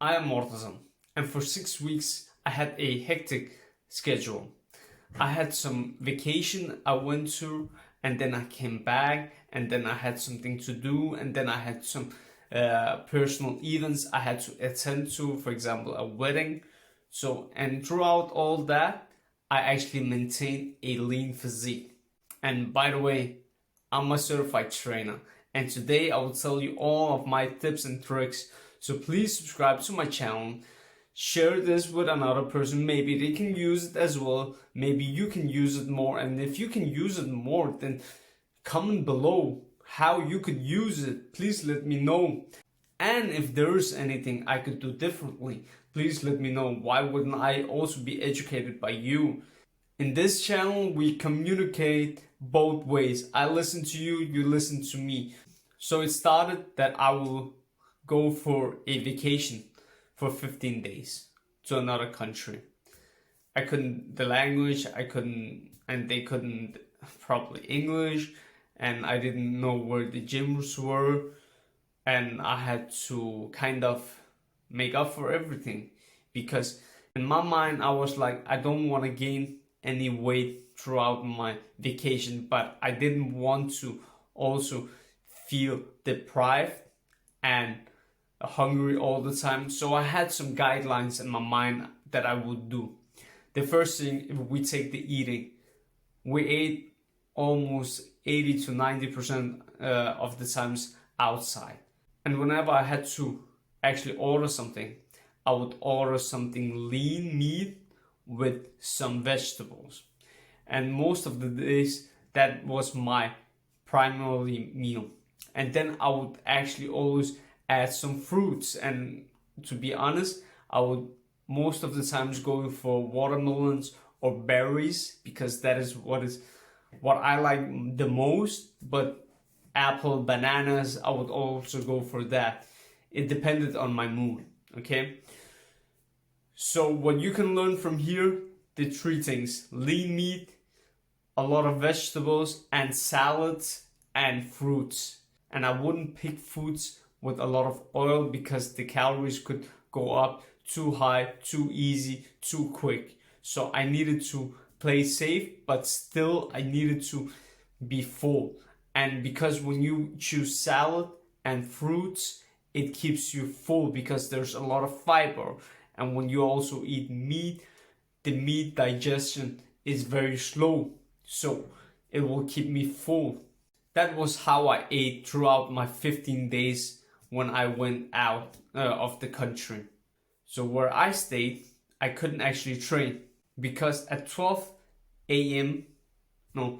I am autism, and for 6 weeks I had a hectic schedule. I had some vacation I went to, and then I came back, and then I had something to do, and then I had some personal events I had to attend to, for example, a wedding. So, and throughout all that, I actually maintained a lean physique. And by the way, I'm a certified trainer, and today I will tell you all of my tips and tricks. So please subscribe to my channel, share this with another person, maybe they can use it as well, maybe you can use it more, and if you can use it more, then comment below how you could use it. Please let me know. And if there is anything I could do differently, please let me know. Why wouldn't I also be educated by you? In this channel, we communicate both ways. I listen to you, you listen to me. So it started that I will go for a vacation for 15 days to another country. I couldn't the language, and they couldn't properly English, and I didn't know where the gyms were, and I had to kind of make up for everything, because in my mind I was like, I don't want to gain any weight throughout my vacation, but I didn't want to also feel deprived and hungry all the time. So I had some guidelines in my mind that I would do. The first thing, if we take the eating, we ate almost 80 to 90% of the times outside. And whenever I had to actually order something, I would order something lean meat with some vegetables. And most of the days, that was my primary meal. And then I would actually always add some fruits. And to be honest, I would most of the times go for watermelons or berries, because that is what I like the most. But apple, bananas, I would also go for that. It depended on my mood, okay? So what you can learn from here, the three things: lean meat, a lot of vegetables, and salads and fruits. And I wouldn't pick foods with a lot of oil, because the calories could go up too high, too easy, too quick. So I needed to play safe, but still I needed to be full. And because when you choose salad and fruits, it keeps you full because there's a lot of fiber. And when you also eat meat, the meat digestion is very slow, so it will keep me full. That was how I ate throughout my 15 days when I went out of the country. So where I stayed, I couldn't actually train, because at 12 p.m. the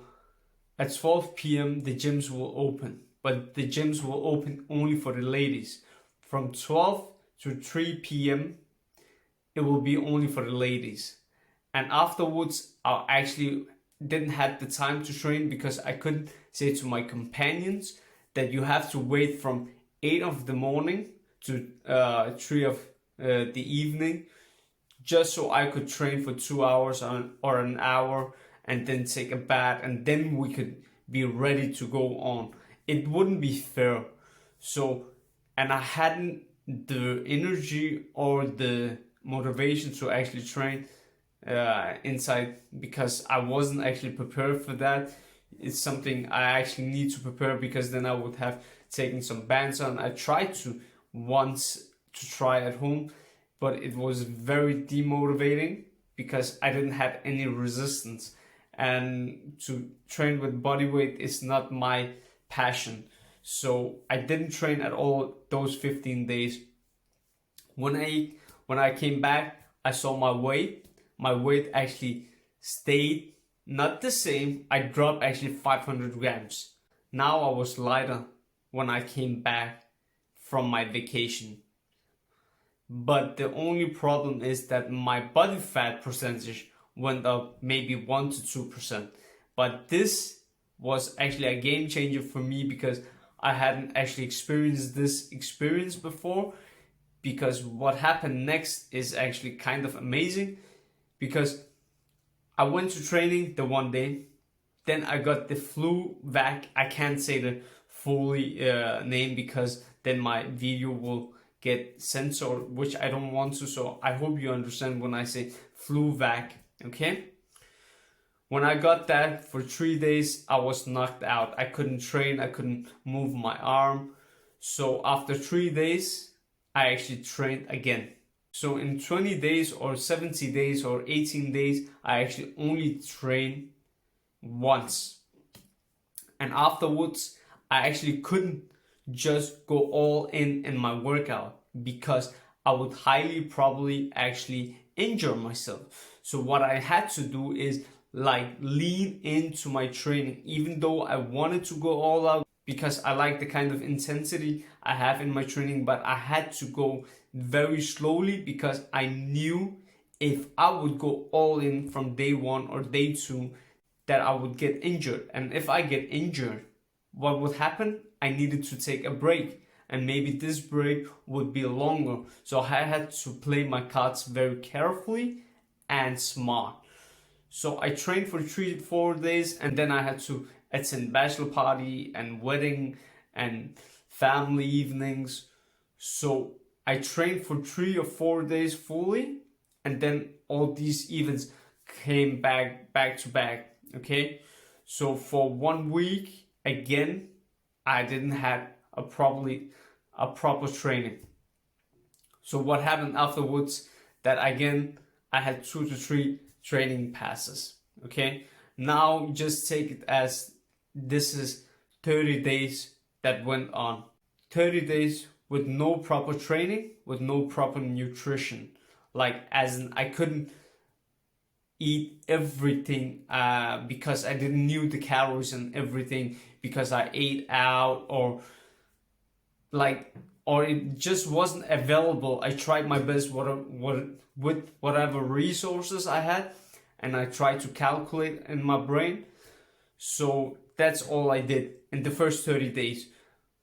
gyms will open, but the gyms will open only for the ladies. From 12 to 3 p.m. it will be only for the ladies. And afterwards, I actually didn't have the time to train, because I couldn't say to my companions that you have to wait from 8 of the morning to 3 of the evening, just so I could train for 2 hours or an hour, and then take a bath, and then we could be ready to go on. It wouldn't be fair. So, and I hadn't the energy or the motivation to actually train inside, because I wasn't actually prepared for that. It's something I actually need to prepare, because then I would have taken some bands on. I tried to once to try at home, but it was very demotivating, because I didn't have any resistance, and to train with body weight is not my passion. So I didn't train at all those 15 days. When I came back, I saw my weight. My weight actually stayed not the same. I dropped actually 500 grams. Now I was lighter when I came back from my vacation. But the only problem is that my body fat percentage went up maybe 1 to 2%. But this was actually a game changer for me, because I hadn't actually experienced this experience before. Because what happened next is actually kind of amazing, because I went to training the one day, then I got the flu vac. I can't say the fully name, because then my video will get censored, which I don't want to. So I hope you understand when I say flu vac, okay? When I got that for 3 days, I was knocked out. I couldn't train, I couldn't move my arm. So after 3 days, I actually trained again. So in 20 days or 70 days or 18 days, I actually only trained once. And afterwards, I actually couldn't just go all in my workout because I would highly probably actually injure myself. So what I had to do is like lean into my training, even though I wanted to go all out because I like the kind of intensity I have in my training, but I had to go very slowly because I knew if I would go all in from day one or day two, that I would get injured. And if I get injured, what would happen? I needed to take a break, and maybe this break would be longer. So I had to play my cards very carefully and smart. So I trained for 3-4 days, and then I had to attend bachelor party and wedding and family evenings. So I trained for 3 or 4 days fully, and then all these events came back to back. Okay, so for 1 week again, I didn't have a proper training. So what happened afterwards? That again I had 2 to 3 training passes. Okay, now just take it as this is 30 days that went on. 30 days with no proper training, with no proper nutrition. Like as in I couldn't eat everything because I didn't knew the calories and everything because I ate out or it just wasn't available. I tried my best with whatever resources I had, and I tried to calculate in my brain. So that's all I did in the first 30 days.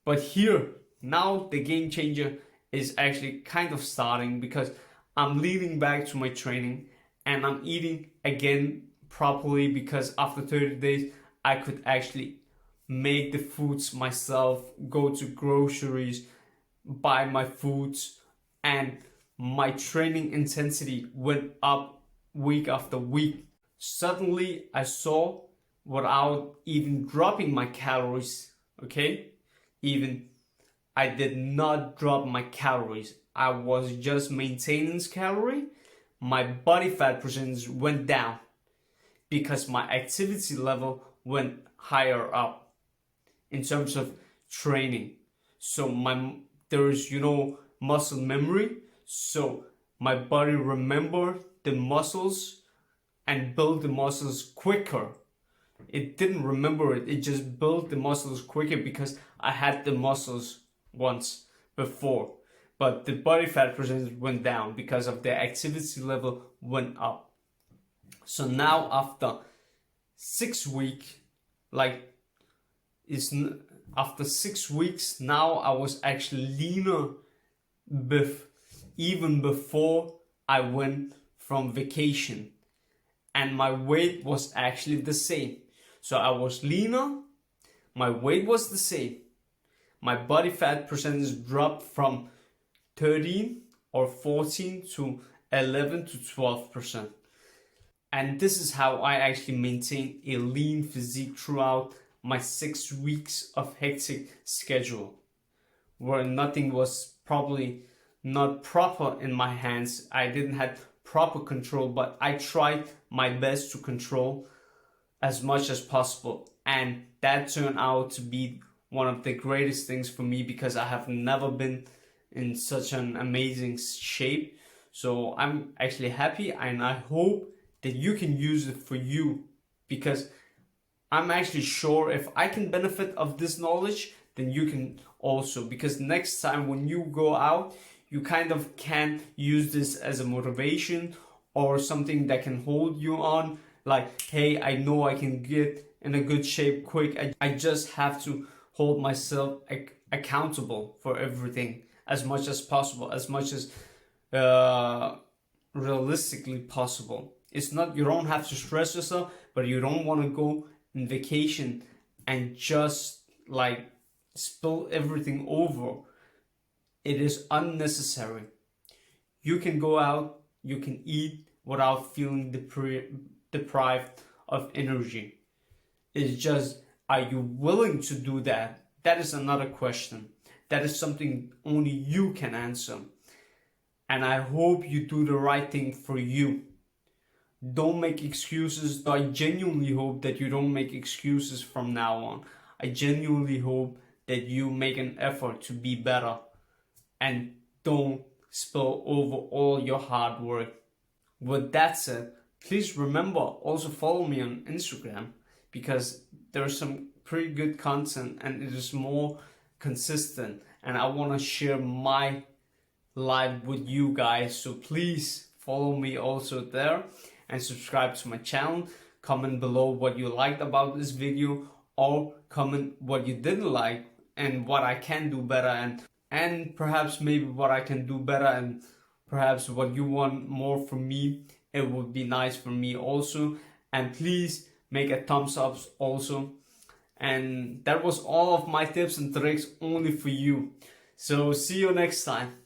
But here, now the game changer is actually kind of starting because I'm leading back to my training and I'm eating again properly because after 30 days, I could actually make the foods myself, go to groceries, buy my foods, and my training intensity went up week after week. Suddenly I saw without even dropping my calories, okay? Even I did not drop my calories. I was just maintaining calorie. My body fat percentage went down because my activity level went higher up in terms of training. So there is muscle memory. So my body remembered the muscles and built the muscles quicker. It didn't remember it. It just built the muscles quicker because I had the muscles once before. But the body fat percentage went down because of the activity level went up. So now after 6 weeks, after 6 weeks, now I was actually leaner even before I went from vacation. And my weight was actually the same. So I was leaner, my weight was the same. My body fat percentage dropped from 13 or 14 to 11 to 12%. And this is how I actually maintained a lean physique throughout my 6 weeks of hectic schedule, where nothing was probably not proper in my hands. I didn't have proper control, but I tried my best to control as much as possible. And that turned out to be one of the greatest things for me because I have never been in such an amazing shape. So I'm actually happy, and I hope that you can use it for you, because I'm actually sure if I can benefit of this knowledge, then you can also, because next time when you go out, you kind of can use this as a motivation or something that can hold you on. Like, hey, I know I can get in a good shape quick. I just have to hold myself accountable for everything as much as possible, as much as realistically possible. It's not, you don't have to stress yourself, but you don't want to go on vacation and just like spill everything over It is unnecessary. You can go out, you can eat without feeling deprived of energy. It's just, are you willing to do that? That is another question. That is something only you can answer. And I hope you do the right thing for you. Don't make excuses. I genuinely hope that you don't make excuses from now on. I genuinely hope that you make an effort to be better and don't spill over all your hard work. With that said, please remember, also follow me on Instagram, because there's some pretty good content and it is more consistent, and I want to share my life with you guys. So please follow me also there and subscribe to my channel. Comment below what you liked about this video, or comment what you didn't like and what I can do better, and perhaps maybe what I can do better, and perhaps what you want more from me. It would be nice for me also. And please make a thumbs up also. And that was all of my tips and tricks only for you. So see you next time.